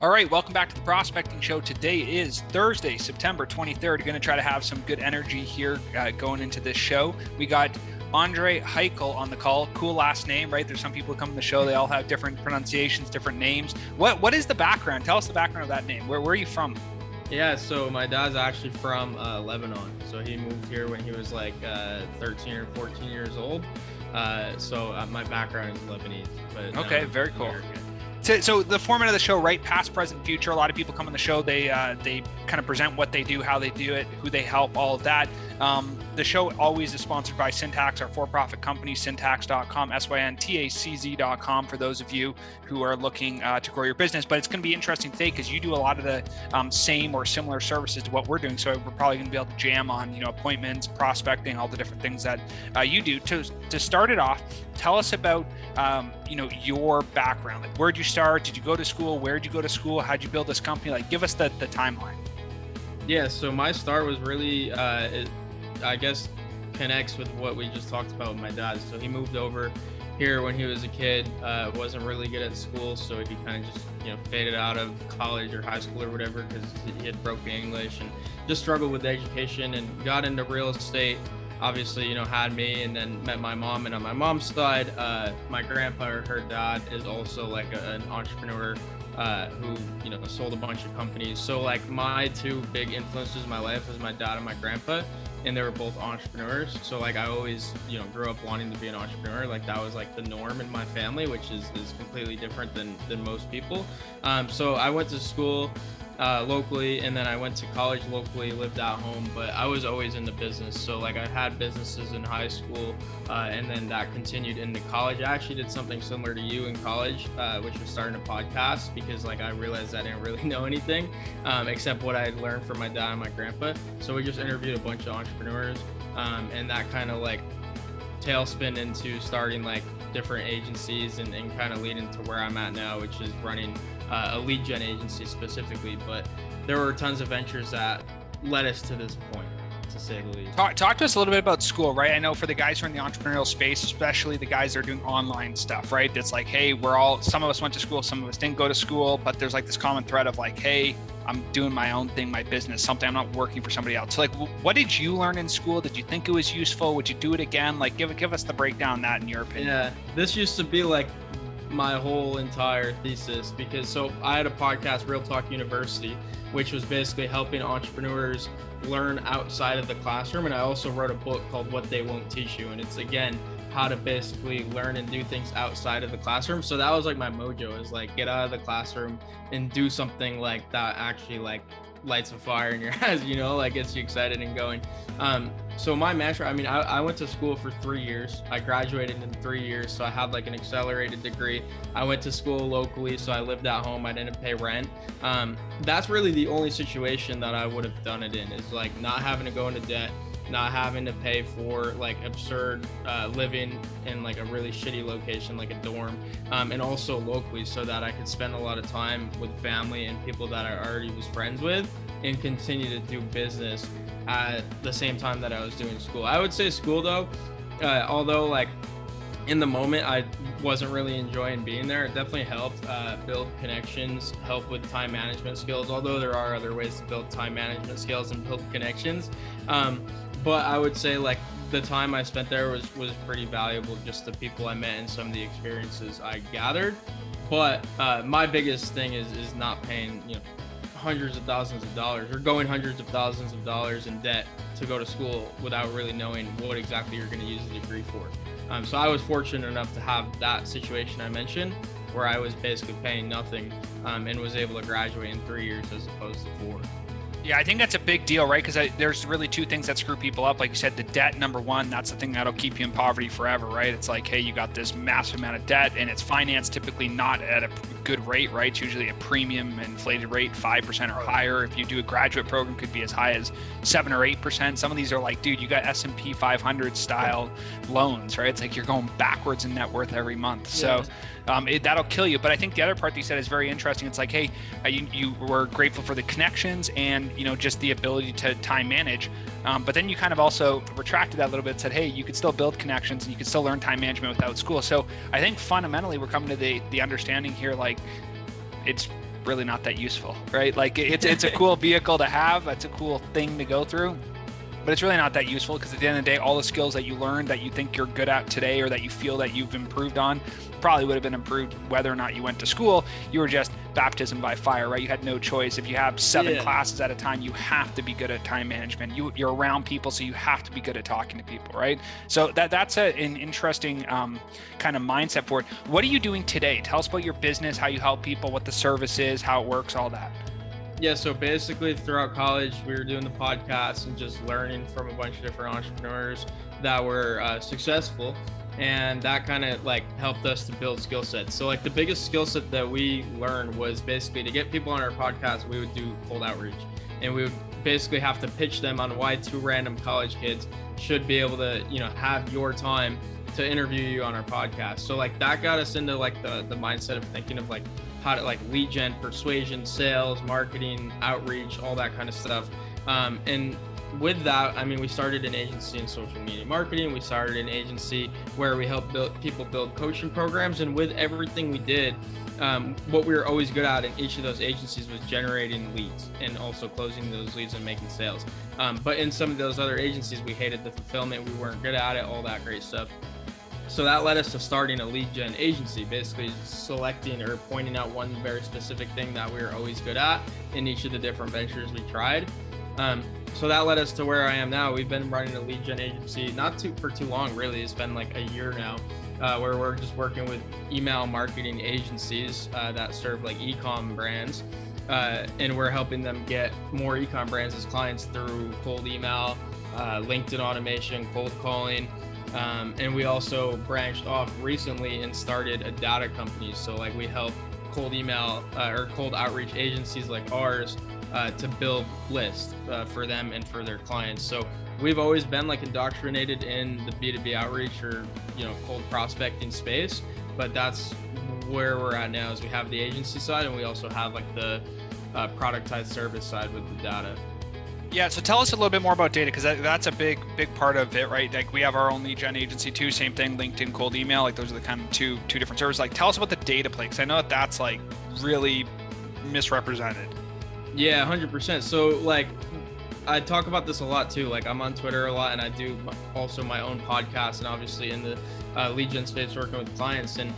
All right, welcome back to the Prospecting Show. Today is Thursday, September 23rd. We're going to try to have some good energy here going into this show. We got Andre Haykal on the call. Cool last name, right? There's some people who come on the show. They all have different pronunciations, different names. What is the background? Tell us the background of that name. Where are you from? Yeah, so my dad's actually from Lebanon. So he moved here when he was like 13 or 14 years old. So my background is Lebanese. But okay, very cool. American. So the format of the show, right? Past, present, future. A lot of people come on the show. They kind of present what they do, how they do it, who they help, all of that. The show always is sponsored by Syntax, our for-profit company, syntax.com, syntacz.com, for those of you who are looking to grow your business. But it's going to be interesting today because you do a lot of the same or similar services to what we're doing. So we're probably going to be able to jam on, appointments, prospecting, all the different things that you do. To start it off, tell us about, your background. Like, where'd you start? Did you go to school? Where'd you go to school? How'd you build this company? Like, give us the timeline. Yeah, so my start was really, I guess, connects with what we just talked about with my dad. So he moved over here when he was a kid, wasn't really good at school, so he kind of just, faded out of college or high school or whatever because he had broken English and just struggled with education and got into real estate. Obviously, had me, and then met my mom. And on my mom's side, my grandpa, her dad, is also like an entrepreneur who, sold a bunch of companies. So like my two big influences in my life was my dad and my grandpa, and they were both entrepreneurs. So like I always, grew up wanting to be an entrepreneur. Like that was like the norm in my family, which is completely different than most people. So I went to school locally, and then I went to college locally, lived at home, but I was always in the business. So like I had businesses in high school, and then that continued into college. I actually did something similar to you in college, which was starting a podcast, because like I realized I didn't really know anything except what I had learned from my dad and my grandpa. So we just interviewed a bunch of entrepreneurs, and that kind of like tailspin into starting like different agencies and kind of leading to where I'm at now, which is running a lead gen agency specifically. But there were tons of ventures that led us to this point, to say the least. Talk to us a little bit about school, right? I know for the guys who are in the entrepreneurial space, especially the guys that are doing online stuff, right? It's like, hey, some of us went to school, some of us didn't go to school, but there's like this common thread of like, hey, I'm doing my own thing, my business, something. I'm not working for somebody else. So like, what did you learn in school? Did you think it was useful? Would you do it again? Like, give us the breakdown on that in your opinion. Yeah, this used to be like my whole entire thesis, because so I had a podcast, Real Talk University, which was basically helping entrepreneurs learn outside of the classroom. And I also wrote a book called What They Won't Teach You. And it's, again, how to basically learn and do things outside of the classroom. So that was like my mojo, is like get out of the classroom and do something like that actually like lights a fire in your eyes, like gets you excited and going. So my mantra, I went to school for 3 years. I graduated in 3 years. So I had like an accelerated degree. I went to school locally, so I lived at home. I didn't pay rent. That's really the only situation that I would have done it in, is like not having to go into debt, not having to pay for like absurd living in like a really shitty location like a dorm, and also locally, so that I could spend a lot of time with family and people that I already was friends with, and continue to do business at the same time that I was doing school. I would say school though, although like in the moment I wasn't really enjoying being there, it definitely helped build connections, help with time management skills, although there are other ways to build time management skills and build connections. But I would say like the time I spent there was pretty valuable, just the people I met and some of the experiences I gathered. But my biggest thing is not paying, hundreds of thousands of dollars, or going hundreds of thousands of dollars in debt to go to school without really knowing what exactly you're going to use the degree for. So I was fortunate enough to have that situation I mentioned, where I was basically paying nothing, and was able to graduate in 3 years as opposed to 4. Yeah, I think that's a big deal, right? Because there's really two things that screw people up. Like you said, the debt, number one, that's the thing that'll keep you in poverty forever, right? It's like, hey, you got this massive amount of debt, and it's financed typically not at a good rate, right? It's usually a premium inflated rate, 5% or higher. If you do a graduate program, could be as high as 7 or 8%. Some of these are like, dude, you got S&P 500 style loans, right? It's like you're going backwards in net worth every month. So that'll kill you. But I think the other part that you said is very interesting. It's like, hey, you were grateful for the connections and, just the ability to time manage. But then you kind of also retracted that a little bit and said, hey, you could still build connections and you could still learn time management without school. So I think fundamentally we're coming to the understanding here, like it's really not that useful, right? Like it's a cool vehicle to have. It's a cool thing to go through. But it's really not that useful, because at the end of the day, all the skills that you learned that you think you're good at today, or that you feel that you've improved on, probably would have been improved whether or not you went to school. You were just baptism by fire, right? You had no choice. If you have 7 classes at a time, you have to be good at time management. You're around people, so you have to be good at talking to people, right? So that's an interesting kind of mindset for it. What are you doing today? Tell us about your business, how you help people, what the service is, how it works, all that. Yeah, so basically throughout college, we were doing the podcast and just learning from a bunch of different entrepreneurs that were successful. And that kind of like helped us to build skill sets. So like the biggest skill set that we learned was basically to get people on our podcast, we would do cold outreach. And we would basically have to pitch them on why 2 random college kids should be able to, have your time to interview you on our podcast. So like that got us into like the mindset of thinking of like how to like lead gen, persuasion, sales, marketing, outreach, all that kind of stuff. And with that, I mean, we started an agency in social media marketing. We started an agency where we help people build coaching programs. And with everything we did, what we were always good at in each of those agencies was generating leads and also closing those leads and making sales. But in some of those other agencies, we hated the fulfillment. We weren't good at it, all that great stuff. So that led us to starting a lead gen agency, basically selecting or pointing out one very specific thing that we were always good at in each of the different ventures we tried. So that led us to where I am now. We've been running a lead gen agency for too long, really. It's been like a year now, where we're just working with email marketing agencies that serve like e-com brands. And we're helping them get more e-com brands as clients through cold email, LinkedIn automation, cold calling. And we also branched off recently and started a data company. So like we help cold email or cold outreach agencies like ours to build lists for them and for their clients. So we've always been like indoctrinated in the B2B outreach or, cold prospecting space, but that's where we're at now is we have the agency side and we also have like the productized service side with the data. Yeah, so tell us a little bit more about data, because that's a big part of it, right? Like we have our own lead gen agency too, same thing, LinkedIn, cold email, like those are the kind of two different services. Like tell us about the data play, because I know that's like really misrepresented. Yeah, 100%. So like I talk about this a lot too. Like I'm on Twitter a lot and I do also my own podcast and obviously in the lead gen space working with clients. And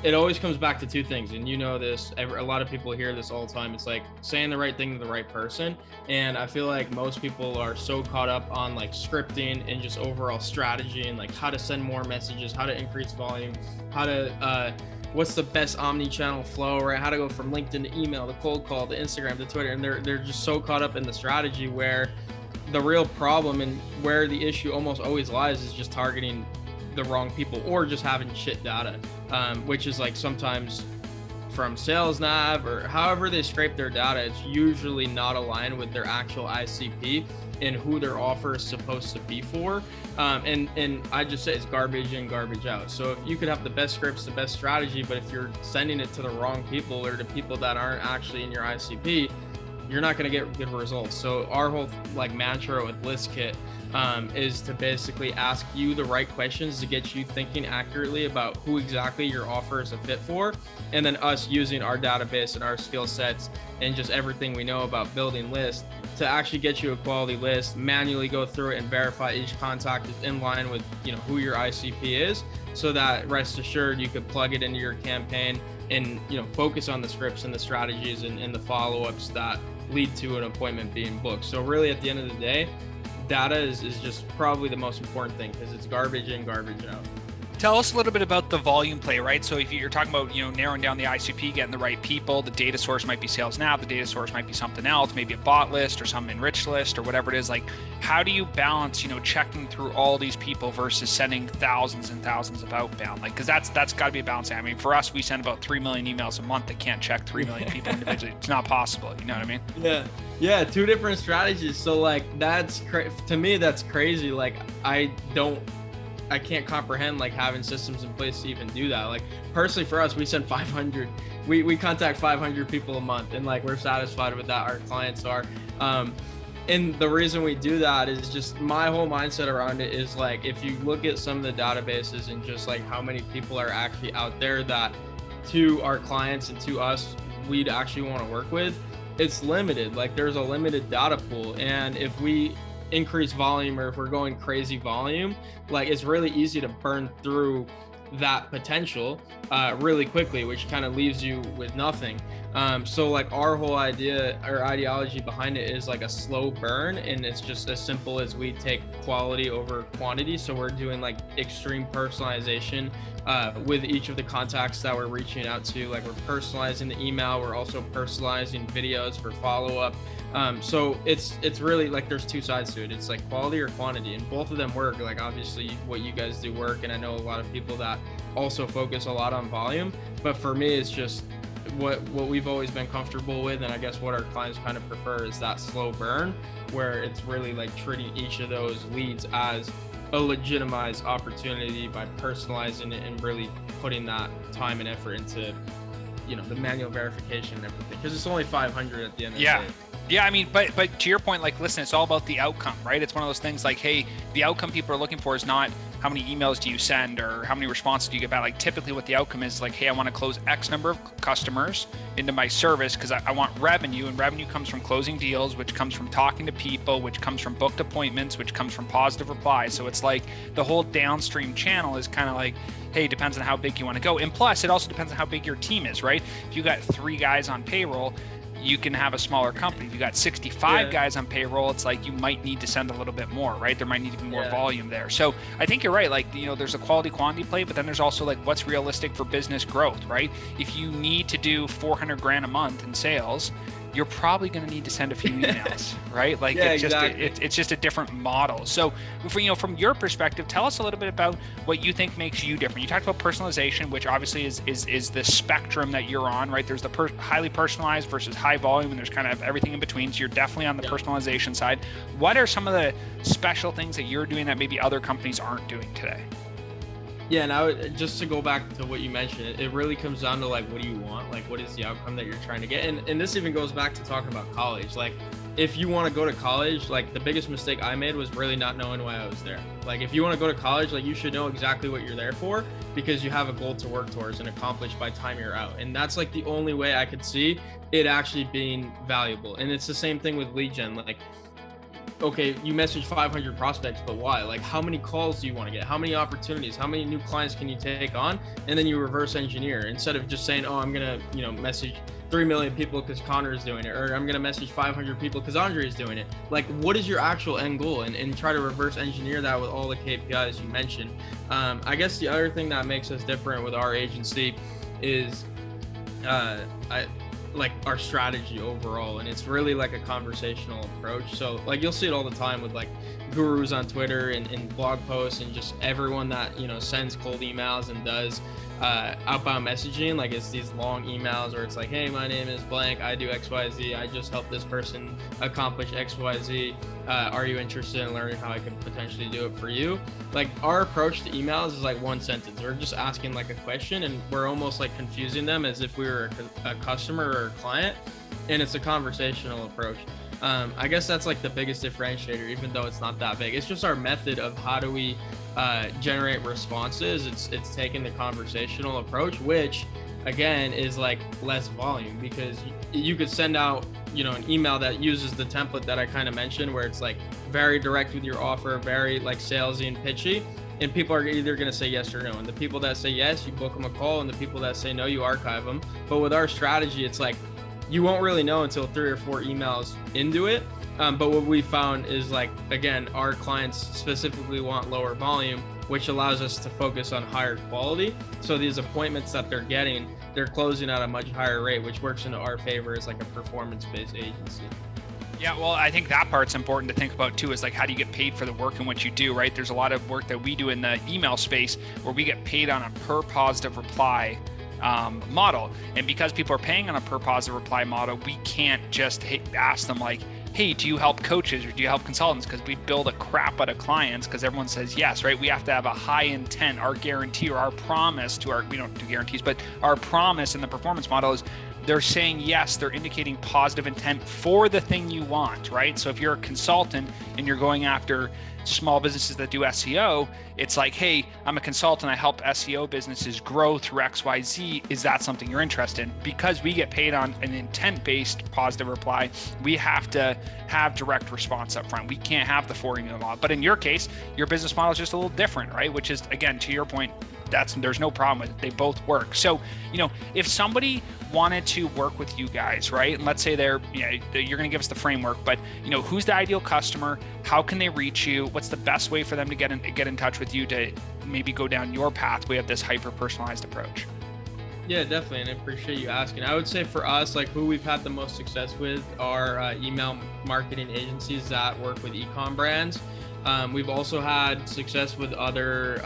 it always comes back to 2 things. And you know this, a lot of people hear this all the time. It's like saying the right thing to the right person. And I feel like most people are so caught up on like scripting and just overall strategy and like how to send more messages, how to increase volume, how to, what's the best omni-channel flow, right? How to go from LinkedIn to email, to cold call, to Instagram, to Twitter. And they're just so caught up in the strategy where the real problem and where the issue almost always lies is just targeting the wrong people or just having shit data, which is like sometimes from sales nav or however they scrape their data, it's usually not aligned with their actual ICP and who their offer is supposed to be for. And I just say it's garbage in, garbage out. So if you could have the best scripts, the best strategy, but if you're sending it to the wrong people or to people that aren't actually in your ICP, you're not going to get good results. So our whole like mantra with ListKit is to basically ask you the right questions to get you thinking accurately about who exactly your offer is a fit for. And then us using our database and our skill sets and just everything we know about building lists to actually get you a quality list, manually go through it and verify each contact is in line with who your ICP is, so that rest assured you could plug it into your campaign and focus on the scripts and the strategies and the follow-ups that lead to an appointment being booked. So really at the end of the day, data is just probably the most important thing because it's garbage in, garbage out. Tell us a little bit about the volume play, right? So if you're talking about, narrowing down the ICP, getting the right people, the data source might be sales nav, the data source might be something else, maybe a bot list or some enriched list or whatever it is. Like, how do you balance, checking through all these people versus sending thousands and thousands of outbound? Like, because that's got to be a balance. I mean, for us, we send about 3 million emails a month that can't check 3 million people individually. It's not possible. You know what I mean? Yeah. 2 different strategies. So like, to me, that's crazy. Like, I can't comprehend like having systems in place to even do that. Like personally for us, we send 500, we contact 500 people a month and like we're satisfied with that. Our clients are, and the reason we do that is just my whole mindset around it is like, if you look at some of the databases and just like how many people are actually out there that to our clients and to us we'd actually want to work with, it's limited. Like there's a limited data pool. And if we increase volume, or if we're going crazy volume, like it's really easy to burn through that potential really quickly, which kind of leaves you with nothing. So like our whole idea or ideology behind it is like a slow burn, and it's just as simple as we take quality over quantity. So we're doing like extreme personalization with each of the contacts that we're reaching out to. Like we're personalizing the email, we're also personalizing videos for follow-up. So it's really like there's two sides to it. It's like quality or quantity, and both of them work. Like obviously what you guys do work, and I know a lot of people that also focus a lot on volume, but for me it's just what we've always been comfortable with, and I guess what our clients kind of prefer is that slow burn, where it's really like treating each of those leads as a legitimized opportunity by personalizing it and really putting that time and effort into, you know, the manual verification and everything, because it's only 500 at the end of the day. Yeah, I mean, but to your point, like, listen, it's all about the outcome, right? It's one of those things like, hey, the outcome people are looking for is not how many emails do you send or how many responses do you get back. Like, typically what the outcome is like, hey, I want to close X number of customers into my service because I want revenue, and revenue comes from closing deals, which comes from talking to people, which comes from booked appointments, which comes from positive replies. So it's like the whole downstream channel is kind of like, hey, it depends on how big you want to go. And plus, it also depends on how big your team is, right? If you got 3 guys on payroll, you can have a smaller company. If you got 65 guys on payroll, it's like you might need to send a little bit more, right? There might need to be more volume there. So I think you're right. Like, you know, there's a quality quantity play, but then there's also like what's realistic for business growth, right? If you need to do 400 grand a month in sales, you're probably going to need to send a few emails, right? Like it's just a different model. So for, you know, from your perspective, tell us a little bit about what you think makes you different. You talked about personalization, which obviously is the spectrum that you're on, right? There's the highly personalized versus high volume, and there's kind of everything in between. So you're definitely on the personalization side. What are some of the special things that you're doing that maybe other companies aren't doing today? Yeah, and I would, just to go back to what you mentioned, it really comes down to like, what do you want? Like, what is the outcome that you're trying to get? And this even goes back to talking about college. Like, if you want to go to college, like the biggest mistake I made was really not knowing why I was there. Like, if you want to go to college, like you should know exactly what you're there for, because you have a goal to work towards and accomplish by the time you're out. And that's like the only way I could see it actually being valuable. And it's the same thing with lead gen. Like, okay, you message 500 prospects, but why? Like, how many calls do you want to get? How many opportunities? How many new clients can you take on? And then you reverse engineer, instead of just saying, oh, I'm going to, you know, message 3 million people because Connor is doing it, or I'm going to message 500 people because Andre is doing it. Like, what is your actual end goal? And try to reverse engineer that with all the KPIs you mentioned. I guess the other thing that makes us different with our agency is like our strategy overall, and it's really like a conversational approach. So like you'll see it all the time with like gurus on Twitter and blog posts, and just everyone that, you know, sends cold emails and does outbound messaging. Like, it's these long emails where it's like, hey, my name is blank, I do XYZ, I just helped this person accomplish XYZ, are you interested in learning how I could potentially do it for you? Like, our approach to emails is like one sentence. We're just asking like a question, and we're almost like confusing them as if we were a customer or a client, and it's a conversational approach. I guess that's like the biggest differentiator, even though it's not that big. It's just our method of how do we generate responses. It's taking the conversational approach, which again is like less volume, because you could send out, you know, an email that uses the template that I kind of mentioned, where it's like very direct with your offer, very like salesy and pitchy, and people are either going to say yes or no. And the people that say yes, you book them a call, and the people that say no, you archive them. But with our strategy, it's like you won't really know until 3 or 4 emails into it. But what we found is, like, again, our clients specifically want lower volume, which allows us to focus on higher quality. So these appointments that they're getting, they're closing at a much higher rate, which works into our favor as like a performance-based agency. Yeah, well, I think that part's important to think about too, is like, how do you get paid for the work in what you do, right? There's a lot of work that we do in the email space where we get paid on a per positive reply model. And because people are paying on a per positive reply model, we can't just ask them like, hey, do you help coaches or do you help consultants? Because we build a crap out of clients because everyone says yes, right? We have to have a high intent. Our guarantee or our promise to our, we don't do guarantees, but our promise in the performance model is they're saying yes, they're indicating positive intent for the thing you want, right? So if you're a consultant and you're going after small businesses that do SEO, it's like, hey, I'm a consultant, I help SEO businesses grow through XYZ. Is that something you're interested in? Because we get paid on an intent-based positive reply, we have to have direct response up front. We can't have the 4 email model. But in your case, your business model is just a little different, right? Which is, again, to your point, there's no problem with it. They both work. So, if somebody wanted to work with you guys, right? And let's say you're going to give us the framework, but who's the ideal customer? How can they reach you? What's the best way for them to get in touch with you to maybe go down your pathway of this hyper-personalized approach? Yeah, definitely. And I appreciate you asking. I would say for us, like who we've had the most success with are email marketing agencies that work with e-com brands. We've also had success with other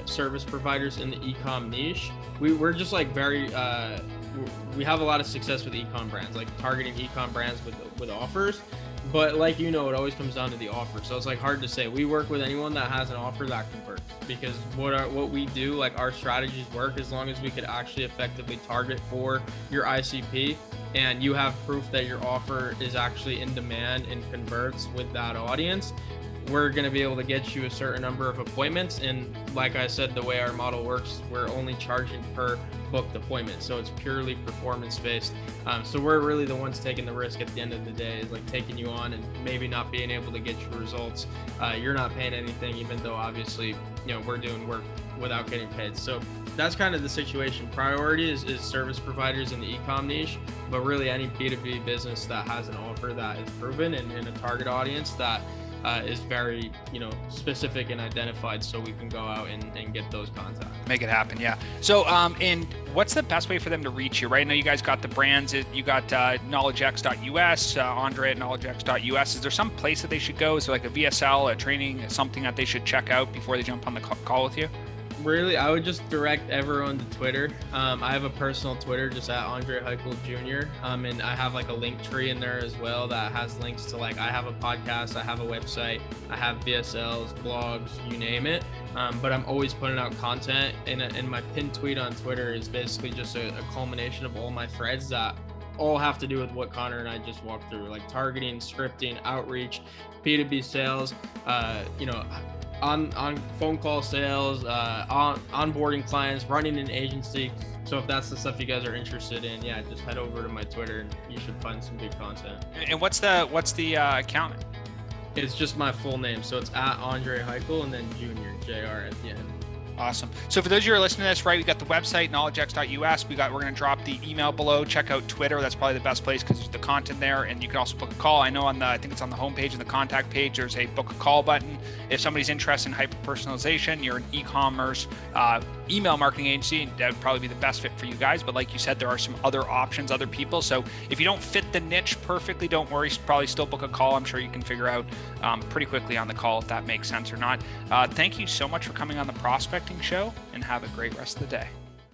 service providers in the e-com niche. We're just like we have a lot of success with e-com brands, like targeting e-com brands with offers. But like it always comes down to the offer. So it's like hard to say. We work with anyone that has an offer that converts, because what we do, like our strategies work as long as we could actually effectively target for your ICP, and you have proof that your offer is actually in demand and converts with that audience. We're going to be able to get you a certain number of appointments. And like I said, the way our model works, we're only charging per booked appointment. So it's purely performance based. So we're really the ones taking the risk at the end of the day, is like taking you on and maybe not being able to get your results. You're not paying anything, even though obviously, we're doing work without getting paid. So that's kind of the situation. Priority is service providers in the e-com niche, but really any B2B business that has an offer that is proven and a target audience that is very, specific and identified, so we can go out and get those contacts. Make it happen, yeah. So, and what's the best way for them to reach you? Right now, you guys got the brands. You got knowledgex.us, Andre at knowledgex.us. Is there some place that they should go? Is there like a VSL, a training, something that they should check out before they jump on the call with you? Really, I would just direct everyone to Twitter. I have a personal Twitter, just at Andre Haykal Jr. And I have like a link tree in there as well that has links to, like, I have a podcast, I have a website, I have VSLs, blogs, you name it. But I'm always putting out content, and my pinned tweet on Twitter is basically just a culmination of all my threads that all have to do with what Connor and I just walked through, like targeting, scripting, outreach, B2B sales, on phone call sales, onboarding clients, running an agency. So if that's the stuff you guys are interested in, yeah, just head over to my Twitter and you should find some good content. And what's the account? It's just my full name. So it's at Andre Haykal and then Jr., JR at the end. Awesome. So for those of you who are listening to this, right, we got the website, knowledgex.us. We're going to drop the email below. Check out Twitter. That's probably the best place because there's the content there, and you can also book a call. I know I think it's on the homepage and the contact page, there's a book a call button. If somebody's interested in hyper-personalization, you're an e-commerce email marketing agency, that would probably be the best fit for you guys. But like you said, there are some other options, other people. So if you don't fit the niche perfectly, don't worry. Probably still book a call. I'm sure you can figure out pretty quickly on the call if that makes sense or not. Thank you so much for coming on the Prospecting Show, and have a great rest of the day.